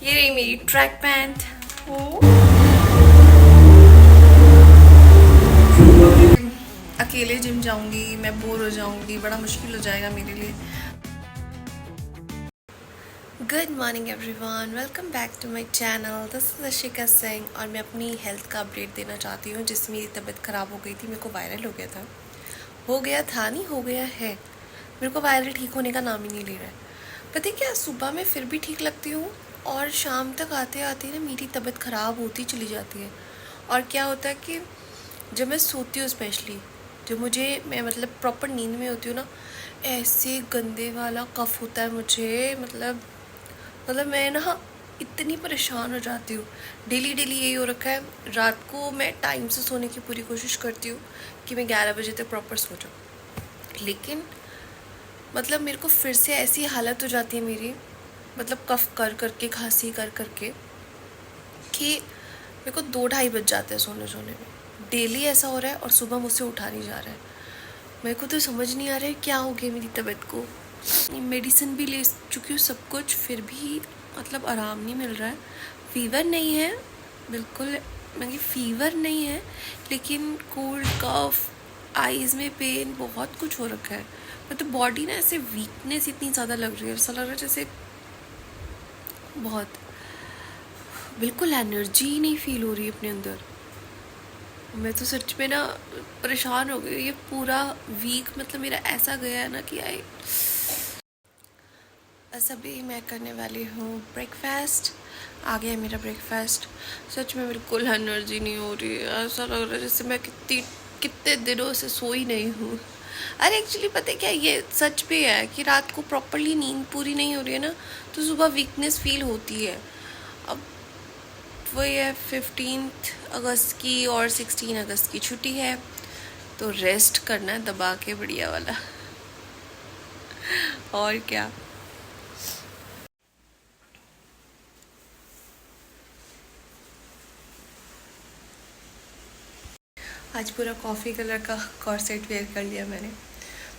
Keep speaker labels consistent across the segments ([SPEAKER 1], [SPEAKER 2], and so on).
[SPEAKER 1] ये रही मेरी ट्रैक पैंट। अकेले जिम जाऊंगी, मैं बोर हो जाऊंगी, बड़ा मुश्किल हो जाएगा मेरे लिए। Good morning everyone, welcome back to my channel. This is Ashika Singh और मैं अपनी हेल्थ का अपडेट देना चाहती हूँ, जिसमें मेरी तबीयत ख़राब हो गई थी। मेरे को वायरल हो गया था नहीं, हो गया है। मेरे को वायरल ठीक होने का नाम ही नहीं ले रहा है। पता है क्या, सुबह में फिर भी ठीक लगती हूँ और शाम तक आते आते ना मेरी तबीयत ख़राब होती चली जाती है। और क्या होता है कि जब मैं सोती हूँ, स्पेशली जब मैं मतलब प्रॉपर नींद में होती हूँ ना, ऐसे गंदे वाला कफ होता है मुझे। मतलब मैं ना इतनी परेशान हो जाती हूँ। डेली यही हो रखा है। रात को मैं टाइम से सोने की पूरी कोशिश करती हूँ कि मैं 11 बजे तक प्रॉपर सो जाऊँ, लेकिन मतलब मेरे को फिर से ऐसी हालत हो जाती है मेरी, मतलब कफ कर करके, खांसी कर करके, कि मेरे को 2-2:30 बज जाते हैं सोने में। डेली ऐसा हो रहा है और सुबह मुझसे उठा नहीं जा रहा है। मेरे को तो समझ नहीं आ रहा है क्या हो गया मेरी तबीयत को। मेडिसिन भी ले चुकी हूँ सब कुछ, फिर भी मतलब आराम नहीं मिल रहा है। फीवर नहीं है, बिल्कुल मेरी फीवर नहीं है, लेकिन कोल्ड कफ, आईज़ में पेन, बहुत कुछ हो रखा है। मतलब बॉडी ना ऐसे वीकनेस इतनी ज़्यादा लग रही है, ऐसा लग रहा है जैसे बहुत बिल्कुल एनर्जी ही नहीं फील हो रही है अपने अंदर। मैं तो सच में ना परेशान हो गई। ये पूरा वीक मतलब मेरा ऐसा गया है ना कि बस अभी मैं करने वाली हूँ ब्रेकफास्ट। आ गया मेरा ब्रेकफास्ट। सच में बिल्कुल एनर्जी नहीं हो रही है, ऐसा लग रहा है जैसे मैं कितने दिनों से सोई नहीं हूँ। अरे एक्चुअली पता है क्या, ये सच भी है कि रात को प्रॉपरली नींद पूरी नहीं हो रही है ना, तो सुबह वीकनेस फील होती है। अब वही है, 15 अगस्त की और 16 अगस्त की छुट्टी है, तो रेस्ट करना है दबा के बढ़िया वाला। और क्या। आज पूरा कॉफ़ी कलर का कॉर्सेट वेयर कर लिया मैंने।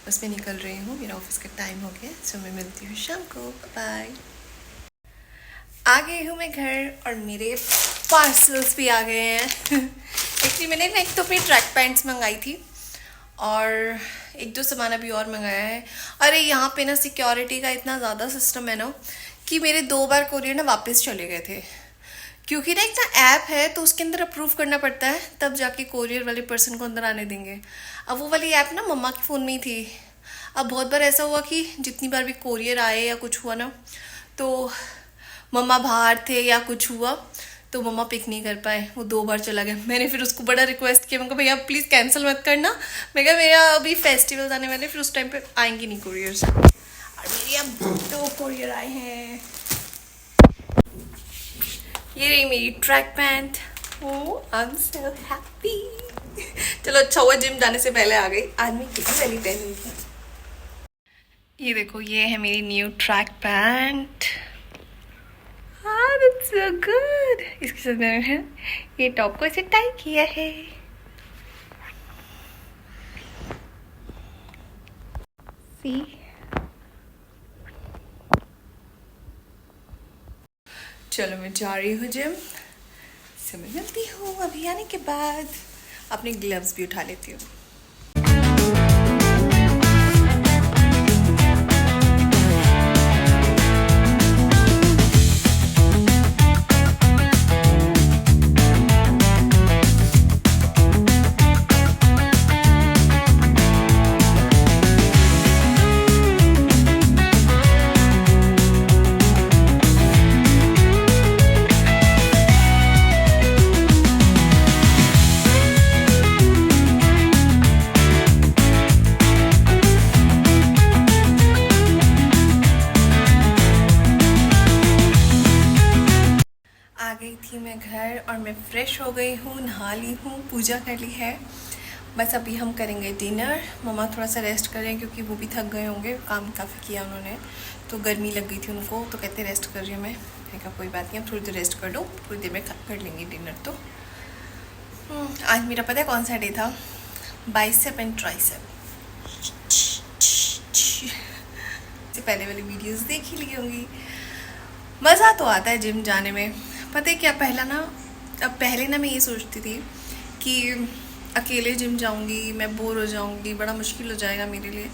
[SPEAKER 1] बस मैं निकल रही हूँ, मेरा ऑफिस का टाइम हो गया, सो मैं मिलती हूँ शाम को। बाय। आ गई हूँ मैं घर और मेरे पार्सल्स भी आ गए हैं। एक्चुअली मैंने ना एक तो अपनी ट्रैक पैंट्स मंगाई थी और एक दो सामान अभी और मंगाया है। अरे यहाँ पे ना सिक्योरिटी का इतना ज़्यादा सिस्टम है ना कि मेरे 2 बार कोरियर ना वापस चले गए थे, क्योंकि ना एक ना ऐप है तो उसके अंदर अप्रूव करना पड़ता है, तब जाके कोरियर वाले पर्सन को अंदर आने देंगे। अब वो वाली ऐप ना मम्मा के फ़ोन में ही थी। अब बहुत बार ऐसा हुआ कि जितनी बार भी कोरियर आए या कुछ हुआ ना, तो मम्मा बाहर थे या कुछ हुआ तो मम्मा पिक नहीं कर पाए, वो 2 बार चला गया। मैंने फिर उसको बड़ा रिक्वेस्ट किया, मैं कहा भैया प्लीज़ कैंसिल मत करना। मैं कहा मेरा अभी फेस्टिवल्स आने वाले, फिर उस टाइम पे आएंगी नहीं कोरियर्स। और मेरी अब 2 कोरियर आए हैं। ये रही मेरी track pant. I am so happy. चलो अच्छा हुआ जिम जाने से पहले आ गई, आदमी कितनी पहली पहनी थी। ये देखो, ये है मेरी न्यू ट्रैक पैंट। हाँ दैट्स सो गुड। इसके साथ मैंने ये टॉप को ऐसे टाई किया है। सी, चलो मैं जा रही हूँ जिम, से मैं मिलती हूँ अभी आने के बाद। अपने ग्लव्स भी उठा लेती हूँ। गई थी मैं घर और मैं फ्रेश हो गई हूँ, नहा ली हूँ, पूजा कर ली है। बस अभी हम करेंगे डिनर। मम्मा थोड़ा सा रेस्ट करें क्योंकि वो भी थक गए होंगे, काम काफ़ी किया उन्होंने, तो गर्मी लग गई थी उनको, तो कहते रेस्ट कर रही हूँ मैं कहा कोई बात नहीं, अब थोड़ी देर रेस्ट कर लो, थोड़ी देर में कर लेंगे डिनर। तो आज मेरा पता है कौन सा डे था, बाइसेप एंड ट्राइसेप। से पहले वाली वीडियोस देख ही ली होंगी। मज़ा तो आता है जिम जाने में। पता है क्या, पहले ना मैं ये सोचती थी कि अकेले जिम जाऊंगी, मैं बोर हो जाऊंगी, बड़ा मुश्किल हो जाएगा मेरे लिए।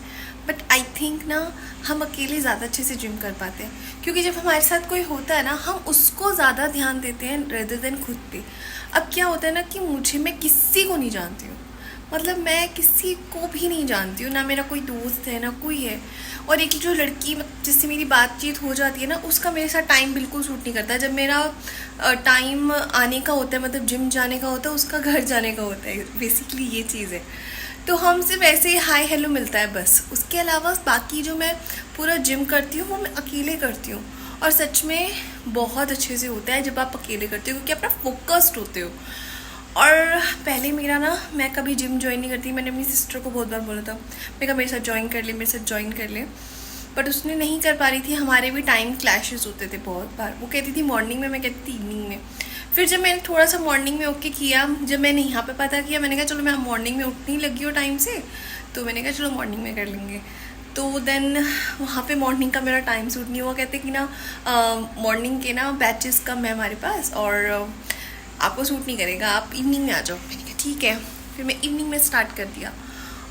[SPEAKER 1] बट आई थिंक ना हम अकेले ज़्यादा अच्छे से जिम कर पाते हैं, क्योंकि जब हमारे साथ कोई होता है ना हम उसको ज़्यादा ध्यान देते हैं रेदर देन खुद पे। अब क्या होता है ना कि मैं किसी को नहीं जानती हूँ, मतलब मैं किसी को भी नहीं जानती हूँ, ना मेरा कोई दोस्त है ना कोई है। और एक जो लड़की जिससे मेरी बातचीत हो जाती है ना, उसका मेरे साथ टाइम बिल्कुल सूट नहीं करता। जब मेरा टाइम आने का होता है, मतलब जिम जाने का होता है, उसका घर जाने का होता है, बेसिकली ये चीज़ है। तो हम सिर्फ ऐसे ही हाय हेलो मिलता है बस। उसके अलावा बाकी जो मैं पूरा जिम करती हूँ वो मैं अकेले करती हूँ। और सच में बहुत अच्छे से होता है जब आप अकेले करते हो, क्योंकि अपना फोकस्ड होते हो। और पहले मेरा ना, मैं कभी जिम ज्वाइन नहीं करती। मैंने अपनी सिस्टर को बहुत बार बोला था, मैं कहा मेरे साथ ज्वाइन कर ले, मेरे साथ ज्वाइन कर ले, बट उसने नहीं कर पा रही थी। हमारे भी टाइम क्लैशेस होते थे बहुत बार। वो कहती थी मॉर्निंग में, मैं कहती थी इवनिंग में। फिर जब मैंने थोड़ा सा मॉर्निंग में ओके किया, जब मैंने यहाँ पे पता किया, मैंने कहा चलो मैं मॉर्निंग में उठने लगी हूँ टाइम से, तो मैंने कहा चलो मॉर्निंग में कर लेंगे। तो देन वहाँ पे मॉर्निंग का मेरा टाइम सूट नहीं हुआ। कहते कि ना मॉर्निंग के ना बैचेस कम है हमारे पास और आपको सूट नहीं करेगा, आप इवनिंग में आ जाओ। मैंने कहा ठीक है। फिर मैं इवनिंग में स्टार्ट कर दिया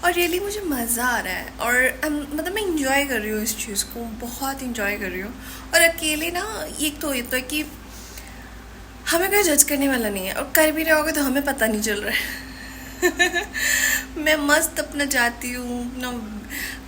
[SPEAKER 1] और रियली मुझे मज़ा आ रहा है। और मतलब मैं इंजॉय कर रही हूँ इस चीज़ को, बहुत इंजॉय कर रही हूँ। और अकेले ना एक तो ये तो है कि हमें कोई जज करने वाला नहीं है, और कर भी रहे होगे तो हमें पता नहीं चल रहा है। मैं मस्त अपना जाती हूँ, अपना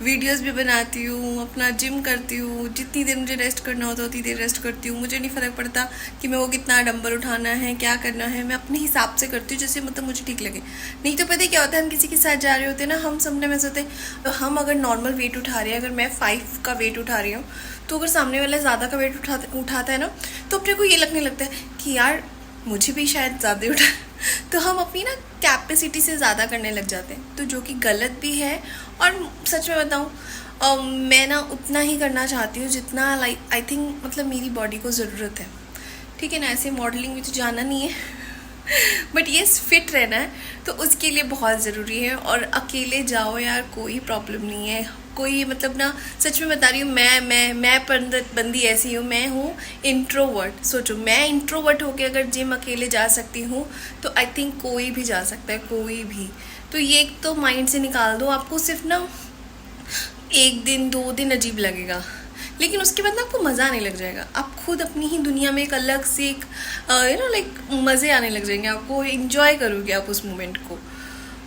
[SPEAKER 1] वीडियोस भी बनाती हूँ, अपना जिम करती हूँ, जितनी देर मुझे रेस्ट करना होता है उतनी देर रेस्ट करती हूँ। मुझे नहीं फ़र्क पड़ता कि मैं वो कितना डंबल उठाना है, क्या करना है, मैं अपने हिसाब से करती हूँ जैसे मतलब मुझे ठीक लगे। नहीं तो पता है क्या होता है, हम किसी के साथ जा रहे होते हैं ना, हम समटाइम्स होते हैं, तो हम अगर नॉर्मल वेट उठा रहे हैं, अगर मैं 5 का वेट उठा रही हूँ, तो अगर सामने वाला ज़्यादा का वेट उठाता है ना, तो अपने को ये लगने लगता है कि यार मुझे भी शायद ज़्यादा उठा। तो हम अपनी ना कैपेसिटी से ज़्यादा करने लग जाते हैं, तो जो कि गलत भी है। और सच में बताऊँ, मैं ना उतना ही करना चाहती हूँ जितना लाइक आई थिंक मतलब मेरी बॉडी को ज़रूरत है। ठीक है ना, ऐसे मॉडलिंग में तो जाना नहीं है। बट ये फिट रहना है, तो उसके लिए बहुत ज़रूरी है। और अकेले जाओ यार, कोई प्रॉब्लम नहीं है, कोई मतलब ना, सच में बता रही हूँ, मैं बंदी ऐसी हूँ, मैं हूँ इंट्रोवर्ट। सोचो, मैं इंट्रोवर्ट होके अगर जिम अकेले जा सकती हूँ, तो आई थिंक कोई भी जा सकता है, कोई भी। तो ये एक तो माइंड से निकाल दो। आपको सिर्फ ना 1 दिन 2 दिन अजीब लगेगा, लेकिन उसके बाद ना आपको मज़ा आने लग जाएगा। आप खुद अपनी ही दुनिया में एक अलग से एक लाइक मज़े आने लग जाएंगे आपको, इंजॉय करोगे आप उस मोमेंट को।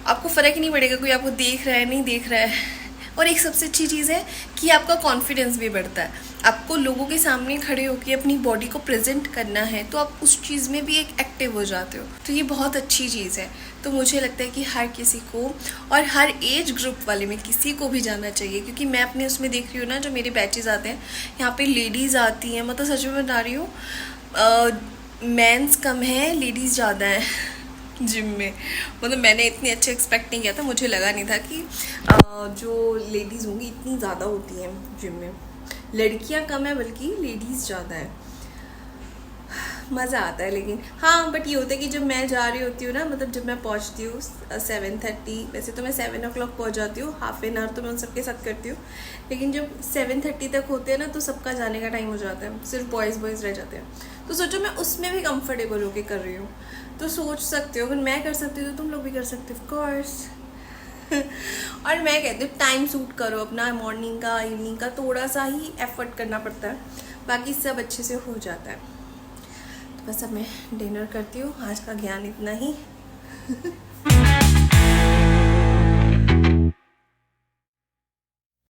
[SPEAKER 1] आपको फ़र्क ही नहीं पड़ेगा कोई आपको देख रहा है नहीं देख रहा है। और एक सबसे अच्छी चीज़ है कि आपका कॉन्फिडेंस भी बढ़ता है। आपको लोगों के सामने खड़े होकर अपनी बॉडी को प्रेजेंट करना है, तो आप उस चीज़ में भी एक एक्टिव हो जाते हो। तो ये बहुत अच्छी चीज़ है। तो मुझे लगता है कि हर किसी को और हर एज ग्रुप वाले में किसी को भी जाना चाहिए, क्योंकि मैं अपने उसमें देख रही हूँ ना, जो मेरे बैचेज आते हैं यहाँ पे लेडीज़ आती हैं, मतलब सच में बता रही हूँ, मेंस कम है, लेडीज़ ज़्यादा है जिम में। मतलब मैंने इतनी अच्छे एक्सपेक्ट नहीं किया था, मुझे लगा नहीं था कि जो लेडीज़ होंगी इतनी ज़्यादा होती हैं जिम में। लड़कियां कम है बल्कि लेडीज़ ज़्यादा है। मज़ा आता है लेकिन, हाँ बट ये होता है कि जब मैं जा रही होती हूँ ना, मतलब जब मैं पहुँचती हूँ 7:30, वैसे तो मैं 7 o'clock पहुँच जाती हूँ, हाफ एन आवर तो मैं उन सबके साथ करती हूँ, लेकिन जब 7:30 तक होते हैं ना, तो सबका जाने का टाइम हो जाता है, सिर्फ बॉयज़ रह जाते हैं। तो सोचो मैं उसमें भी कंफर्टेबल होके कर रही हूँ, तो सोच सकते हो अगर मैं कर सकती हूँ तो तुम लोग भी कर सकते हो, ऑफ कोर्स। और मैं कहती हूँ टाइम सूट करो अपना, मॉर्निंग का इवनिंग का थोड़ा सा ही एफर्ट करना पड़ता है, बाकी सब अच्छे से हो जाता है। तो बस अब मैं डिनर करती हूँ, आज का ज्ञान इतना ही।